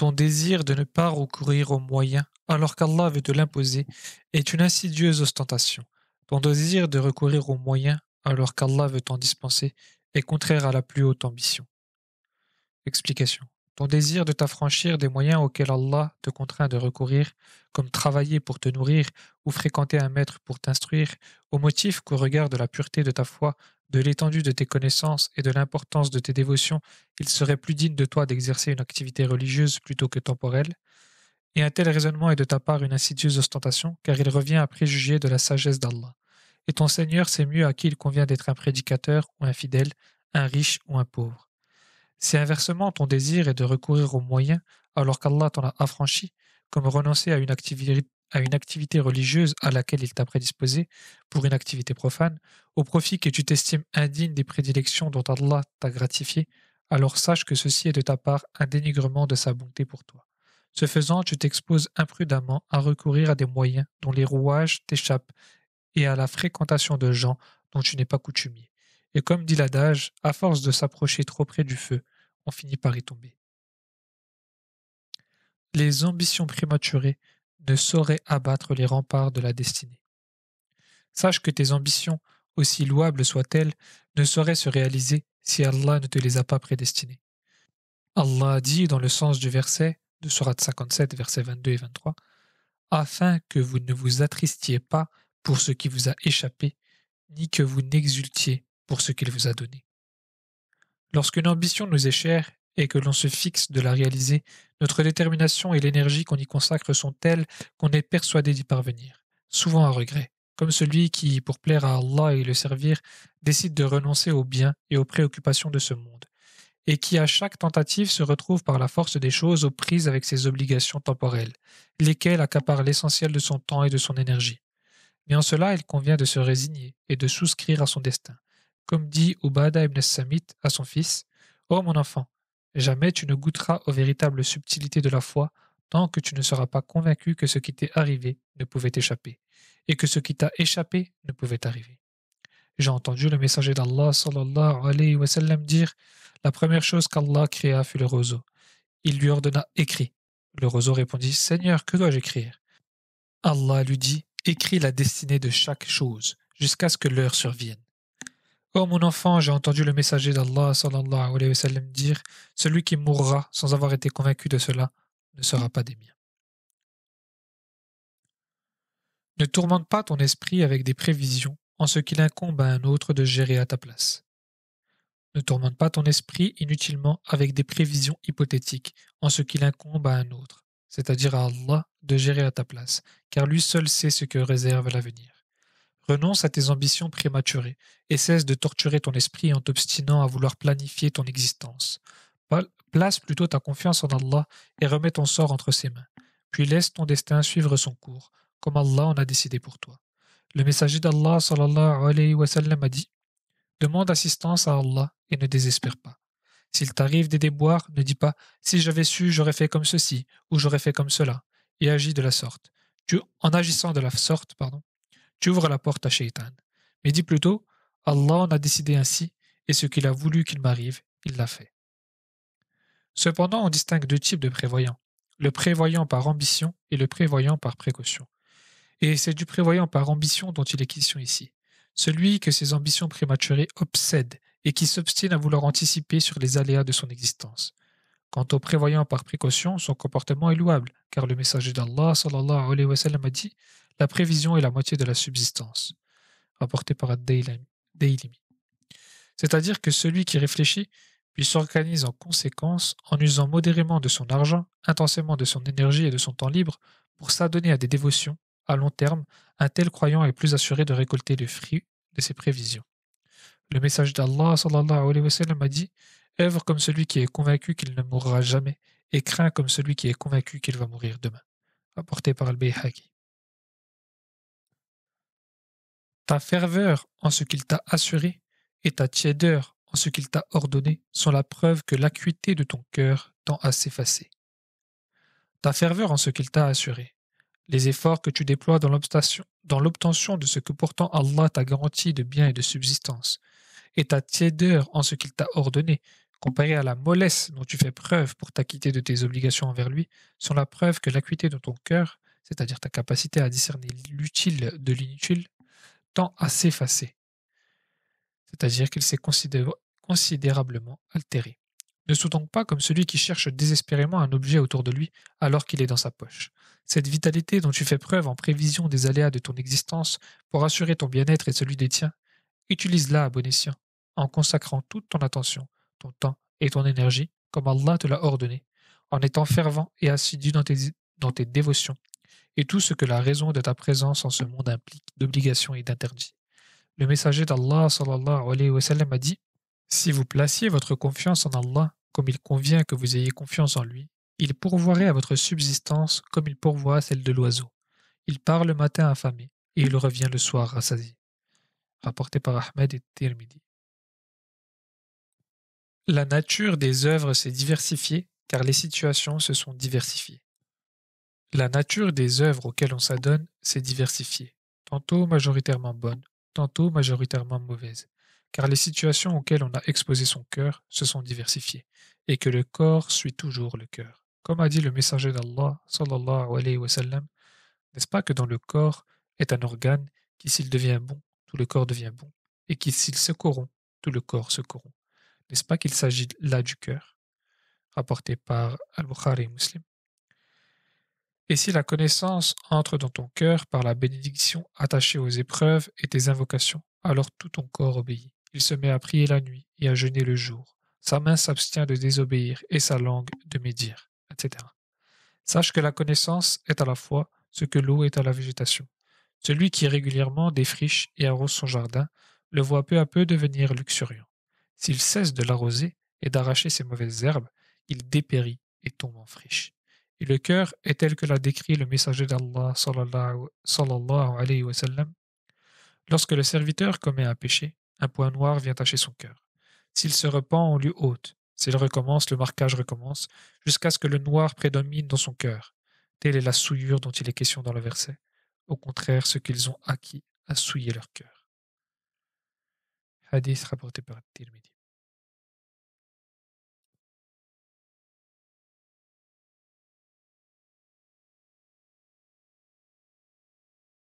Ton désir de ne pas recourir aux moyens alors qu'Allah veut te l'imposer est une insidieuse ostentation. Ton désir de recourir aux moyens alors qu'Allah veut t'en dispenser est contraire à la plus haute ambition. Explication. Ton désir de t'affranchir des moyens auxquels Allah te contraint de recourir, comme travailler pour te nourrir ou fréquenter un maître pour t'instruire, au motif qu'au regard de la pureté de ta foi, de l'étendue de tes connaissances et de l'importance de tes dévotions, il serait plus digne de toi d'exercer une activité religieuse plutôt que temporelle. Et un tel raisonnement est de ta part une insidieuse ostentation, car il revient à préjuger de la sagesse d'Allah. Et ton Seigneur sait mieux à qui il convient d'être un prédicateur ou un fidèle, un riche ou un pauvre. Si inversement ton désir est de recourir aux moyens alors qu'Allah t'en a affranchi, comme renoncer à une activité religieuse à laquelle il t'a prédisposé pour une activité profane, au profit que tu t'estimes indigne des prédilections dont Allah t'a gratifié, alors sache que ceci est de ta part un dénigrement de sa bonté pour toi. Ce faisant, tu t'exposes imprudemment à recourir à des moyens dont les rouages t'échappent et à la fréquentation de gens dont tu n'es pas coutumier. Et comme dit l'adage, à force de s'approcher trop près du feu, on finit par y tomber. Les ambitions prématurées ne sauraient abattre les remparts de la destinée. Sache que tes ambitions, aussi louables soient-elles, ne sauraient se réaliser si Allah ne te les a pas prédestinées. Allah dit dans le sens du verset de Sourate 57, versets 22 et 23, « Afin que vous ne vous attristiez pas pour ce qui vous a échappé, ni que vous n'exultiez pour ce qu'il vous a donné. » Lorsqu'une ambition nous est chère et que l'on se fixe de la réaliser, notre détermination et l'énergie qu'on y consacre sont telles qu'on est persuadé d'y parvenir, souvent à regret, comme celui qui, pour plaire à Allah et le servir, décide de renoncer aux biens et aux préoccupations de ce monde, et qui à chaque tentative se retrouve par la force des choses aux prises avec ses obligations temporelles, lesquelles accaparent l'essentiel de son temps et de son énergie. Mais en cela, il convient de se résigner et de souscrire à son destin. Comme dit Ubada ibn Samit à son fils, « Ô mon enfant, jamais tu ne goûteras aux véritables subtilités de la foi tant que tu ne seras pas convaincu que ce qui t'est arrivé ne pouvait t'échapper, et que ce qui t'a échappé ne pouvait t'arriver. » J'ai entendu le messager d'Allah sallallahu alayhi wa sallam dire « La première chose qu'Allah créa fut le roseau. Il lui ordonna « Écris ». Le roseau répondit « Seigneur, que dois-je écrire ?» Allah lui dit « Écris la destinée de chaque chose, jusqu'à ce que l'heure survienne. » Oh mon enfant, j'ai entendu le messager d'Allah sallallahu alayhi wa sallam dire « Celui qui mourra sans avoir été convaincu de cela ne sera pas des miens. » Ne tourmente pas ton esprit avec des prévisions en ce qu'il incombe à un autre de gérer à ta place. Ne tourmente pas ton esprit inutilement avec des prévisions hypothétiques en ce qu'il incombe à un autre, c'est-à-dire à Allah, de gérer à ta place, car lui seul sait ce que réserve l'avenir. Renonce à tes ambitions prématurées et cesse de torturer ton esprit en t'obstinant à vouloir planifier ton existence. Place plutôt ta confiance en Allah et remets ton sort entre ses mains, puis laisse ton destin suivre son cours, comme Allah en a décidé pour toi. Le messager d'Allah sallallahu alayhi wa sallam a dit « Demande assistance à Allah et ne désespère pas. S'il t'arrive des déboires, ne dis pas « Si j'avais su, j'aurais fait comme ceci ou j'aurais fait comme cela » et agis de la sorte. En agissant de la sorte, tu ouvres la porte à Shaitan. Mais dis plutôt « Allah en a décidé ainsi et ce qu'il a voulu qu'il m'arrive, il l'a fait. » Cependant, on distingue deux types de prévoyants, le prévoyant par ambition et le prévoyant par précaution. Et c'est du prévoyant par ambition dont il est question ici. Celui que ses ambitions prématurées obsèdent et qui s'obstine à vouloir anticiper sur les aléas de son existence. Quant au prévoyant par précaution, son comportement est louable, car le messager d'Allah sallallahu alayhi wa sallam a dit « La prévision est la moitié de la subsistance », rapporté par Ad-Daylami. C'est-à-dire que celui qui réfléchit puis s'organise en conséquence en usant modérément de son argent, intensément de son énergie et de son temps libre pour s'adonner à des dévotions, à long terme, un tel croyant est plus assuré de récolter le fruit de ses prévisions. Le message d'Allah sallallahu alayhi wa sallam a dit « Œuvre comme celui qui est convaincu qu'il ne mourra jamais et crains comme celui qui est convaincu qu'il va mourir demain. » Rapporté par Al-Bayhaqi. Ta ferveur en ce qu'il t'a assuré et ta tiédeur en ce qu'il t'a ordonné sont la preuve que l'acuité de ton cœur tend à s'effacer. Ta ferveur en ce qu'il t'a assuré, les efforts que tu déploies dans l'obtention de ce que pourtant Allah t'a garanti de bien et de subsistance, et ta tiédeur en ce qu'il t'a ordonné, comparé à la mollesse dont tu fais preuve pour t'acquitter de tes obligations envers lui, sont la preuve que l'acuité de ton cœur, c'est-à-dire ta capacité à discerner l'utile de l'inutile, tend à s'effacer, c'est-à-dire qu'il s'est considérablement altéré. Ne sois donc pas comme celui qui cherche désespérément un objet autour de lui alors qu'il est dans sa poche. Cette vitalité dont tu fais preuve en prévision des aléas de ton existence pour assurer ton bien-être et celui des tiens, utilise-la à bon escient, en consacrant toute ton attention, ton temps et ton énergie comme Allah te l'a ordonné, en étant fervent et assidu dans tes dévotions et tout ce que la raison de ta présence en ce monde implique d'obligations et d'interdits. Le messager d'Allah sallallahu alayhi wa sallam a dit: si vous placiez votre confiance en Allah comme il convient que vous ayez confiance en lui, il pourvoirait à votre subsistance comme il pourvoit à celle de l'oiseau. Il part le matin affamé et il revient le soir rassasié. Rapporté par Ahmed et Tirmidhi. La nature des œuvres s'est diversifiée car les situations se sont diversifiées. La nature des œuvres auxquelles on s'adonne s'est diversifiée, tantôt majoritairement bonnes, tantôt majoritairement mauvaises, car les situations auxquelles on a exposé son cœur se sont diversifiées, et que le corps suit toujours le cœur. Comme a dit le messager d'Allah, sallallahu alayhi wa sallam, n'est-ce pas que dans le corps est un organe qui, s'il devient bon, tout le corps devient bon, et qui, s'il se corrompt, tout le corps se corrompt. N'est-ce pas qu'il s'agit là du cœur? Rapporté par Al-Bukhari et Muslim. Et si la connaissance entre dans ton cœur par la bénédiction attachée aux épreuves et tes invocations, alors tout ton corps obéit. Il se met à prier la nuit et à jeûner le jour. Sa main s'abstient de désobéir et sa langue de médire, etc. Sache que la connaissance est à la fois ce que l'eau est à la végétation. Celui qui régulièrement défriche et arrose son jardin le voit peu à peu devenir luxuriant. S'il cesse de l'arroser et d'arracher ses mauvaises herbes, il dépérit et tombe en friche. Et le cœur est tel que l'a décrit le messager d'Allah sallallahu alayhi wa sallam. Lorsque le serviteur commet un péché, un point noir vient tacher son cœur. S'il se repent, on lui ôte. S'il recommence, le marquage recommence, jusqu'à ce que le noir prédomine dans son cœur. Telle est la souillure dont il est question dans le verset. Au contraire, ce qu'ils ont acquis a souillé leur cœur. Hadith rapporté par Tirmidhi.